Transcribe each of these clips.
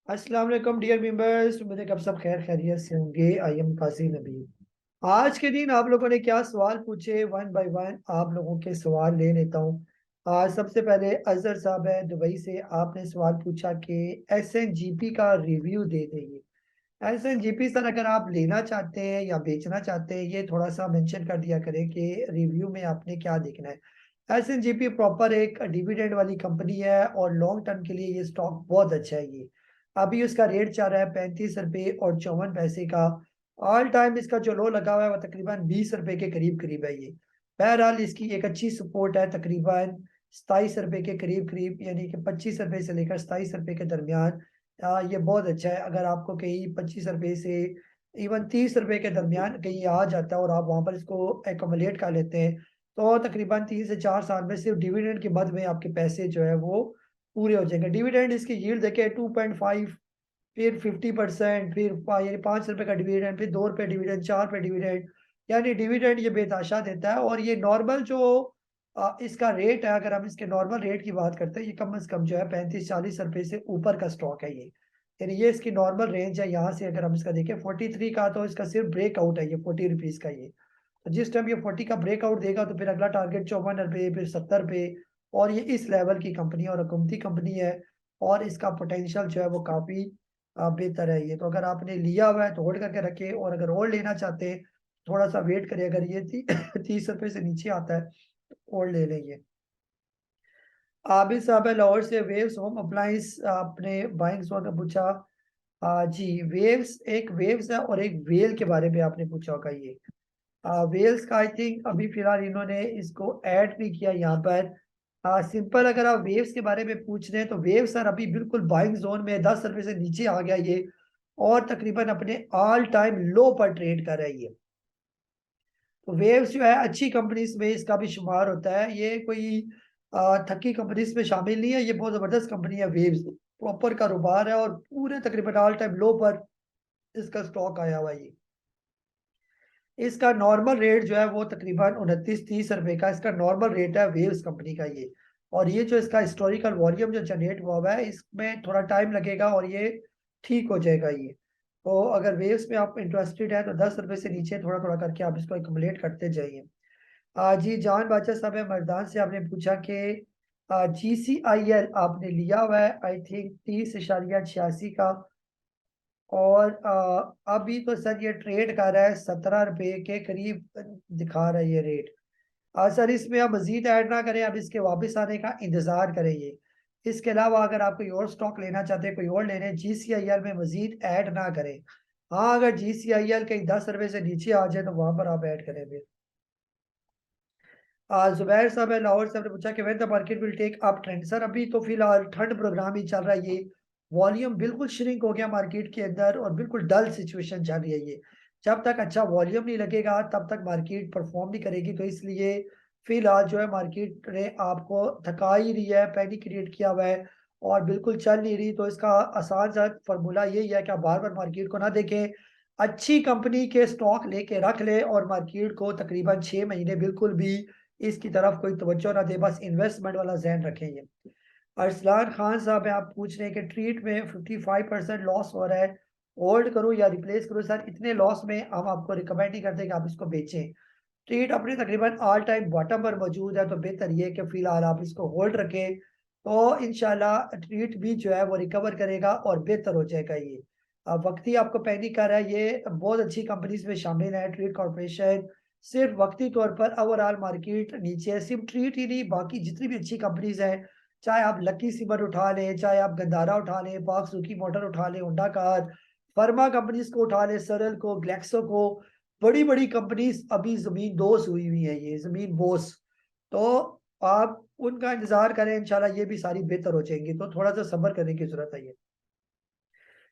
अस्सलाम वालेकुम dear members, उम्मीद है कि आप सब खैर खैरियत से होंगे। आई एम काजी नबी। आज के दिन आप लोगों ने क्या सवाल पूछे, वन बाय वन आप लोगों के सवाल ले लेता हूँ। आज सबसे पहले अजहर साहब है दुबई से, आपने सवाल पूछा कि एसएनजीपी का रिव्यू दे देंगे। एसएनजीपी सर अगर आप लेना चाहते हैं या बेचना चाहते हैं, ये थोड़ा सा मेंशन कर दिया करें कि रिव्यू में आपने क्या देखना है। एसएनजीपी प्रॉपर एक डिविडेंड वाली कंपनी है और लॉन्ग टर्म के लिए ये स्टॉक बहुत अच्छा है। ये अभी उसका रेट चल रहा है 35 रुपये और 54 पैसे का। ऑल टाइम इसका जो लो लगा हुआ है वो तकरीबन 20 रुपए के करीब करीब है ये। बहरहाल इसकी एक अच्छी सपोर्ट है तकरीबन 27 रुपए के करीब करीब, यानी कि 25 रुपए से लेकर 27 रुपए के दरमियान। ये बहुत अच्छा है। अगर आपको कहीं 25 रुपए से इवन 30 रुपए के दरमियान कहीं आ जाता है और आप वहां पर इसको एकोमोलेट कर लेते हैं, तो तकरीबन 3 से 4 साल में सिर्फ डिविडेंड के मद में आपके पैसे जो है वो पूरे हो जाएंगे। डिविडेंड इसकी यील्ड देखिए 2.5, फिर 50%, फिर यानी 5 रुपए का डिविडेंड, फिर 2 रुपए डिविडेंड, 4 रुपए डिविडेंड। यानी डिविडेंड ये बेताशा देता है। और ये नॉर्मल जो इसका रेट है, अगर हम इसके नॉर्मल रेट की बात करते हैं, ये कम से कम जो है 35-40 रुपए से ऊपर का स्टॉक है ये। यानी ये इसकी नॉर्मल रेंज है। यहाँ से अगर हम इसका देखें 43 का, तो इसका सिर्फ ब्रेकआउट है ये 40 रुपीज का ये। तो जिस टाइम ये 40 का ब्रेकआउट देगा तो फिर अगला टारगेट 54 रुपए, फिर 70 रुपए। और ये इस लेवल की कंपनी है और हुकूमती कंपनी है। और इसका पोटेंशियल जो है वो काफी बेहतर है ये। तो अगर आपने लिया हुआ है तो होल्ड करके रखे, और अगर और लेना चाहते हैं थोड़ा सा वेट करिए। अगर ये 30 रुपए से नीचे आता है तो और ले लेंगे। आबिद साहब है लाहौर से, वेव्स होम अप्लायंस आपने बाइंग का पूछा। जी, वेव्स एक वेव्स है और एक वेल के बारे में आपने पूछा होगा ये। वेल्स का आई थिंक अभी फिलहाल इन्होंने इसको ऐड नहीं किया यहाँ पर। सिंपल अगर आप वेव्स के बारे में पूछ रहे हैं तो वेव्स सर अभी बिल्कुल बाइंग जोन में 10 रुपए से नीचे आ गया ये। और तकरीबन अपने ऑल टाइम लो पर ट्रेड कर रहा है ये। तो वेव्स जो है अच्छी कंपनीज में इसका भी शुमार होता है। ये कोई थकी कंपनीज में शामिल नहीं है। ये बहुत जबरदस्त कंपनी है वेव्स, प्रॉपर कारोबार है और पूरे तकरीबन ऑल टाइम लो पर इसका स्टॉक आया हुआ है ये। इसका नॉर्मल रेट जो है वो तकरीबन 29-30 रुपए का इसका नॉर्मल रेट है वेव्स कंपनी का ये। और ये जो इसका हिस्टोरिकल वॉल्यूम जो जनरेट हुआ है इसमें थोड़ा टाइम लगेगा और ये ठीक हो जाएगा ये। तो अगर वेव्स में आप इंटरेस्टेड है तो 10 रुपए से नीचे थोड़ा थोड़ा करके आप इसको एक्युमुलेट करते जाइए। जी, जान बादशाह साहब है मर्दान से, आपने पूछा कि GCIL आपने लिया हुआ है आई थिंक 30.86 का। और अभी तो सर ये ट्रेड कर रहा है 17 रुपए के करीब दिखा रहा है ये रेट। सर इसमें आप मजीद ऐड ना करें, अब इसके वापस आने का इंतजार करें ये। इसके अलावा अगर आप कोई और स्टॉक लेना चाहते हैं, कोई और लेने, GCIL में मजीद ऐड ना करें। हाँ, अगर GCIL कहीं 10 रुपए से नीचे आ जाए तो वहां पर आप ऐड करें फिर। जुबैर साहब है लाहौर से, आपने पूछा कि when the market will take up trend. Sir अभी तो फिलहाल ठंड प्रोग्राम ही चल रहा है ये। वॉल्यूम बिल्कुल श्रिंक हो गया मार्केट के अंदर और बिल्कुल डल सिचुएशन चल रही है ये। जब तक अच्छा वॉल्यूम नहीं लगेगा तब तक मार्केट परफॉर्म नहीं करेगी। तो इसलिए फिलहाल जो है मार्केट ने आपको थका ही रही है, पैनिक क्रिएट किया हुआ है और बिल्कुल चल नहीं रही। तो इसका आसान सा फॉर्मूला यही है कि आप बार बार मार्केट को ना देखें, अच्छी कंपनी के स्टॉक लेके रख ले और मार्केट को तकरीबन 6 महीने बिल्कुल भी इसकी तरफ कोई तवज्जो ना दे, बस इन्वेस्टमेंट वाला जहन रखें ये। अरसलान खान साहब है, आप पूछ रहे हैं कि ट्रीट में 55% लॉस हो रहा है, होल्ड करूं या रिप्लेस करूं। सर इतने लॉस में हम आपको रिकमेंड नहीं करते कि आप इसको बेचें। ट्रीट अपने तकरीबन ऑल टाइम बॉटम पर मौजूद है, तो बेहतर ये है कि फिलहाल आप इसको होल्ड रखें। तो इंशाल्लाह ट्रीट भी जो है वो रिकवर करेगा और बेहतर हो जाएगा ये। अब वक्ती आपको पैनिक कर रहा है, ये बहुत अच्छी कंपनीज में शामिल है ट्रीट कॉर्पोरेशन। सिर्फ वक्ती तौर पर ओवरऑल मार्केट नीचे है, सिर्फ ट्रीट ही नहीं बाकी जितनी भी अच्छी कंपनीज हैं, चाहे आप लकी सीमेंट उठा लें, चाहे आप गंदारा उठा लें, पाक सुकी मोटर उठा लें, होंडा कार, फर्मा कंपनीज को उठा लें, सरल को, ग्लेक्सो को, बड़ी बड़ी कंपनीज अभी जमीन दोष हुई हुई है ये, जमीन बोस। तो आप उनका इंतजार करें, इंशाल्लाह ये भी सारी बेहतर हो जाएंगी। तो थोड़ा सा सब्र करने की जरूरत है ये।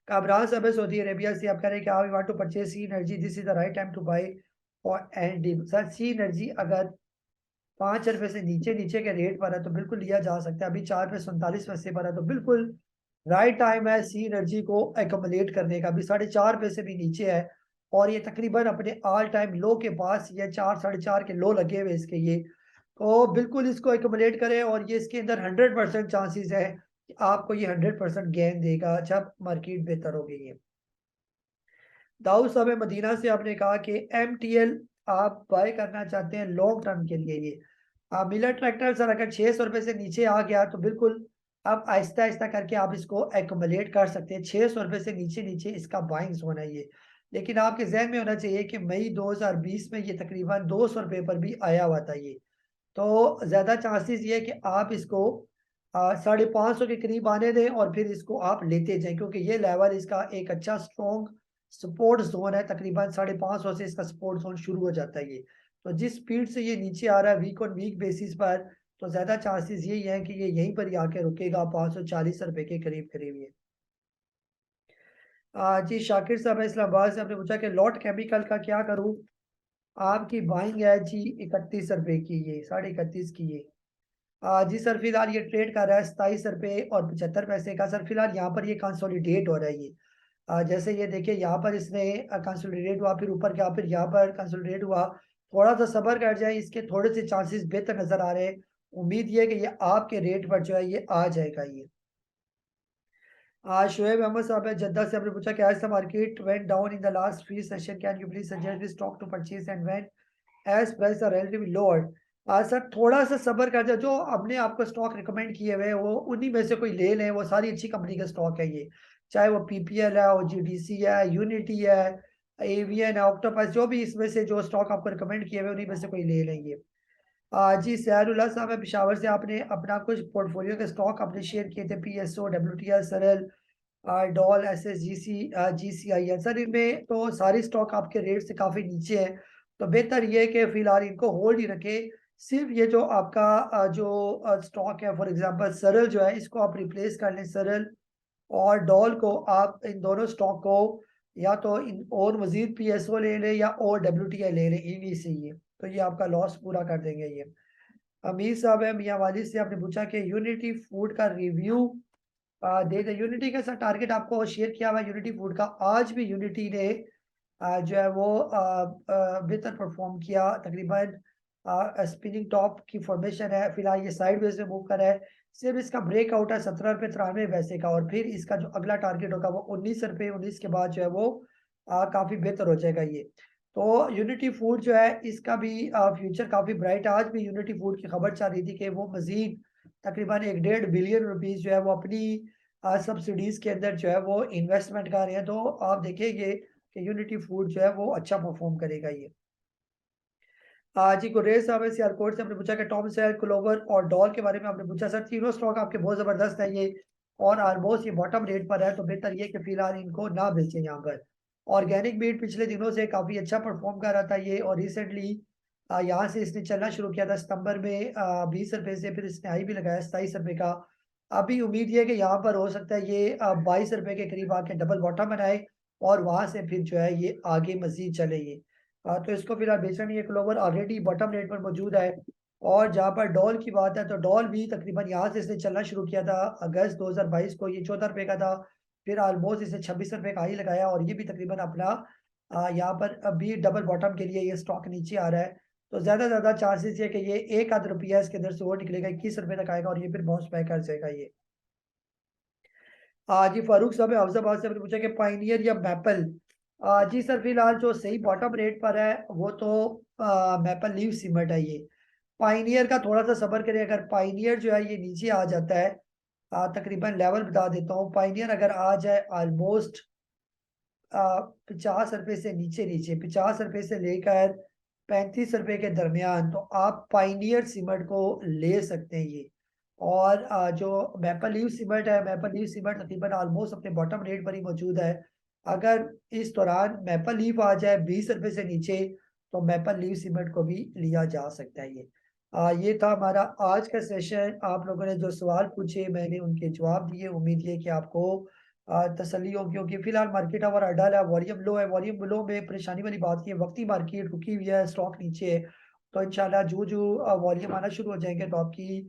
कामरान साहब है सऊदी अरेबिया से, आप कह रहे हैं कि आप want to purchase C energy, this is the right time to buy और एंड। सर सी एनर्जी अगर 5 रुपए से नीचे नीचे के रेट पर है तो बिल्कुल लिया जा सकता है। अभी 4 रुपए 47 पैसे पर है, तो बिल्कुल राइट टाइम है सी एनर्जी को एकोमोलेट करने का। अभी 4.5 रुपए से भी नीचे है और ये तकरीबन अपने ऑल टाइम लो के पास, ये 4 साढ़े 4 के लो लगे हुए इसके ये। तो बिल्कुल इसको एकोमोलेट करें और ये इसके अंदर 100% चांसेस है आपको ये 100% गेन देगा जब मार्केट बेहतर होगी। ये दाऊद साहब मदीना से आपने कहा कि MTL आप बाय करना चाहते हैं लॉन्ग टर्म के लिए। ये मिलर ट्रैक्टर सर अगर 600 रुपए से नीचे आ गया तो बिल्कुल आप आहिस्ता आहिस्ता करके आप इसको एक्युमुलेट कर सकते हैं। 600 रुपए से नीचे नीचे इसका बाइंग होना है ये। लेकिन आपके जहन में होना चाहिए कि मई 2020 में ये तकरीबन 200 रुपए पर भी आया हुआ था ये। तो ज्यादा चांसेस ये है कि आप इसको 550 के करीब आने दें और फिर इसको आप लेते जाएं, क्योंकि ये लेवल इसका एक अच्छा स्ट्रॉन्ग सपोर्ट जोन है। तकरीबन 550 से इसका सपोर्ट जोन शुरू हो जाता है ये। तो जिस स्पीड से ये नीचे आ रहा है वीक ऑन वीक बेसिस पर, तो ज्यादा चांसेस यही है कि ये यहीं पर ही आके रुकेगा 540 रुपए के करीब करीब ये। जी शाकिर साहब इस्लामाबाद से आपने पूछा कि लॉट केमिकल का क्या करूं। आपकी बाइंग है जी 31 रुपए की, ये 31.5 की ये। जी सर फिलहाल ये ट्रेड कर रहा है 27 रुपए और 75 पैसे का। सर फिलहाल यहाँ पर ये कंसोलिडेट हो रहा है ये। जैसे ये देखिए यहाँ पर इसने कंसोलिडेट हुआ, फिर ऊपर गया, फिर यहाँ पर कंसोलिडेट हुआ। थोड़ा सा सब्र कर जाए, इसके थोड़े से चांसेस बेहतर नजर आ रहे हैं। उम्मीद ये है कि ये आपके रेट पर जो है ये आ जाएगा ये। शोएब अहमद साहब है जद्दा से आपने पूछा कि आज the market went down in the last free session, can you please suggest this stock to purchase and when as price are relatively lower. Sir थोड़ा सा सब्र कर जाए, जो हमने आपको स्टॉक रिकमेंड किए हुए हैं वो उन्हीं में से कोई ले लें। वो सारी अच्छी कंपनी का स्टॉक है ये, चाहे वो PPL है, OGDC है, यूनिटी है, AVN है, ऑक्टोपस, जो भी इसमें से जो स्टॉक आपको रिकमेंड किए हुए उन्हीं में से कोई ले लेंगे। जी सैरुल्लाह साहब है पिशावर से, आपने अपना कुछ पोर्टफोलियो के स्टॉक आपने शेयर किए थे, PSO, WTL, सरल, डॉल, SSGC, GCI। सर इनमें तो सारी स्टॉक आपके रेट से काफी नीचे है, तो बेहतर ये है कि फिलहाल इनको होल्ड ही रखे। सिर्फ ये जो आपका जो स्टॉक है, फॉर एग्जांपल सरल जो है इसको आप रिप्लेस कर लें, सरल और डॉल को आप इन दोनों स्टॉक को या तो इन और मजीद PSO ले लें या और WTI ले लें इन्हीं से ये, तो ये आपका लॉस पूरा कर देंगे ये। अमीर साहब है मियाँ वाली से, आपने पूछा कि यूनिटी फूड का रिव्यू दे दे। यूनिटी का सर टारगेट आपको शेयर किया हुआ यूनिटी फूड का। आज भी यूनिटी ने जो है वो बेहतर परफॉर्म किया। तकरीबन स्पिनिंग टॉप की फॉर्मेशन है, फिलहाल ये साइडवेज में मूव कर रहा है। सिर्फ इसका ब्रेकआउट है 17 रुपये 93 पैसे का, और फिर इसका जो अगला टारगेट होगा वो 19 रुपये 19 के बाद जो है वो काफी बेहतर हो जाएगा ये। तो यूनिटी फूड जो है इसका भी फ्यूचर काफी ब्राइट है। आज भी यूनिटी फूड की खबर चल रही थी कि वो मजीद तकरीबन 1.5 बिलियन रुपीज जो है वो अपनी सब्सिडीज के अंदर जो है वो इन्वेस्टमेंट कर रहे हैं। तो आप देखेंगे कि यूनिटी फूड जो है वो अच्छा परफॉर्म करेगा ये। जी गुरेज साहब है सियालकोट से, आपने पूछा कि टॉम सैयर, क्लोवर और डॉल के बारे में आपने पूछा। सर तीनों स्टॉक आपके बहुत जबरदस्त है ये, और ऑलमोस्ट ये बॉटम रेट पर है, तो बेहतर ये कि फिलहाल इनको ना बेचें यहाँ पर। ऑर्गेनिक मीट पिछले दिनों से काफी अच्छा परफॉर्म कर रहा था ये, और रिसेंटली यहाँ से इसने चलना शुरू किया था सितंबर में 20 रुपए से, फिर इसने हाई भी लगाया 27 रुपए का। अभी उम्मीद ये है कि यहाँ पर हो सकता है ये 22 रुपए के करीब आके डबल बॉटम बनाए और वहां से फिर जो है ये आगे मजीद चले ये। तो इसको फिलहाल बेचना नहीं है। क्लोवर ऑलरेडी बॉटम रेट पर मौजूद है। और जहाँ पर डॉल की बात है तो डॉल भी तकरीबन यहाँ से इसने चलना शुरू किया था अगस्त 2022 को, ये 14 रुपए का था। फिर ऑलमोस्ट इसने 26 रुपए का हाई लगाया, और ये भी तकरीबन अपना यहाँ पर अभी डबल बॉटम के लिए ये स्टॉक नीचे आ रहा है। तो ज्यादा चांसेस है कि ये 1 आध रुपया इसके अंदर से और निकलेगा, 21 रुपए तक आएगा और ये फिर बाउंस बैक कर जाएगा ये। जी फारूक साहब अफजाबाद से आपने पूछा कि पाइनियर या मैपल। जी सर फिलहाल जो सही बॉटम रेट पर है वो तो मैपल लीव सीमेंट है ये। पाइनियर का थोड़ा सा सब्र करें, अगर पाइनियर जो है ये नीचे आ जाता है, तकरीबन लेवल बता देता हूँ, पाइनियर अगर आ जाए ऑलमोस्ट 50 रुपए से नीचे नीचे 50 रुपए से लेकर 35 रुपए के दरमियान, तो आप पाइनियर सीमेंट को ले सकते हैं ये। और जो मैपल लीफ सीमेंट है, मैपल लीफ सीमेंट तकरीबन ऑलमोस्ट अपने बॉटम रेट पर ही मौजूद है। अगर इस दौरान मैपल लीफ आ जाए 20 रुपए से नीचे, तो मैपल लीफ सीमेंट को भी लिया जा सकता है ये। ये था हमारा आज का सेशन। आप लोगों ने जो सवाल पूछे मैंने उनके जवाब दिए। उम्मीद है कि आपको तसल्ली होगी, क्योंकि फिलहाल मार्केट ओवर अडल है, वॉल्यूम लो है। वॉल्यूम लो में परेशानी वाली बात ये वक्ती मार्केट रुकी हुई है, स्टॉक नीचे है। तो इंशाल्लाह जो जो वॉल्यूम आना शुरू हो जाएंगे तो आपकी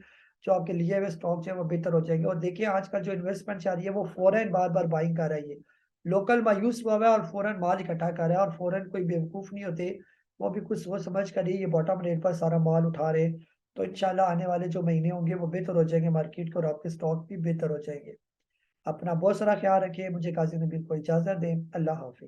जो आपके लिए हुए स्टॉक जो है वो बेहतर हो जाएंगे। और देखिए आजकल जो इन्वेस्टमेंट चल रही है वो फौरन बार बार बाइंग कर रहा है ये। लोकल मायूस हुआ है और फौरन माल इकट्ठा कर रहा है, और फौरन कोई बेवकूफ नहीं होते, वो भी कुछ सोच समझ कर ही ये बॉटम रेट पर सारा माल उठा रहे हैं। तो इंशाल्लाह आने वाले जो महीने होंगे वो बेहतर हो जाएंगे मार्केट के, और आपके स्टॉक भी बेहतर हो जाएंगे। अपना बहुत सारा ख्याल रखिए। मुझे काजी नबील को इजाजत दें। अल्लाह हाफिज।